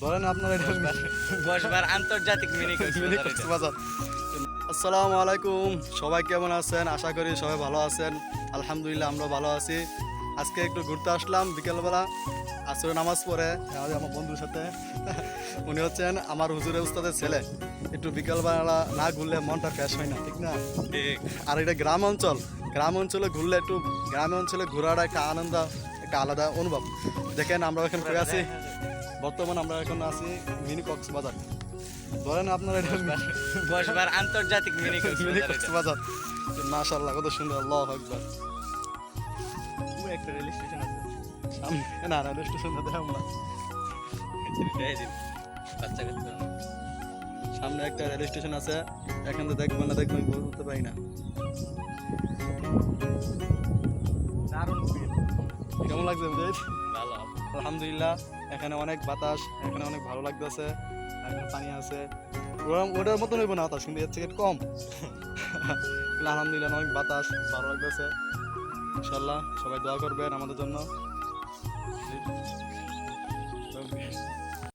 ধরেন আপনার এটা বসবার আন্তর্জাতিক মিনি মিনি কক্সবাজার। আসসালামু আলাইকুম, সবাই কেমন আছেন? আশা করি সবাই ভালো আছেন। আলহামদুলিল্লাহ আমরা ভালো আছি। আজকে একটু ঘুরতে আসলাম বিকেলবেলা, আসরে নামাজ পড়ে আমার বন্ধুর সাথে। উনি হচ্ছেন আমার হুজুরের উস্তাদের ছেলে। একটু বিকেলবেলা না ঘুরলে মনটা ফ্রেশ হয় না, ঠিক না? আর এটা গ্রাম অঞ্চল, গ্রাম অঞ্চলে ঘুরলে একটু গ্রাম অঞ্চলে ঘোরার একটা আনন্দ, একটা আলাদা অনুভব। দেখেন আমরা এখন কই আছি, বর্তমানে আমরা এখন আছি মিনি কক্সবাজার। ধরেন আপনার এটা বসবার আন্তর্জাতিক মিনি মিনি কক্সবাজার। মাশাআল্লাহ, কত সুন্দর, আল্লাহু আকবার। একটা রেল স্টেশন আছে সামনে না না স্টেশন দেখলাম না, বাচ্চা কাচ্চা সামনে একটা রেল স্টেশন আছে, এখান থেকে দেখবেন না দেখবেন ঘুরতে পারি না। দারুণ ফিল। কেমন লাগছে বুঝেছ? ভালো আলহামদুলিল্লাহ, এখানে অনেক বাতাস, এখানে অনেক ভালো লাগতেছে। এখানে পানি আছে, ওটার মতন হইব না বাতাস, কিন্তু এর থেকে কম। কিন্তু আলহামদুলিল্লাহ অনেক বাতাস, ভালো লাগতেছে। ইনশাল্লাহ সবাই দোয়া করবেন আমাদের জন্য।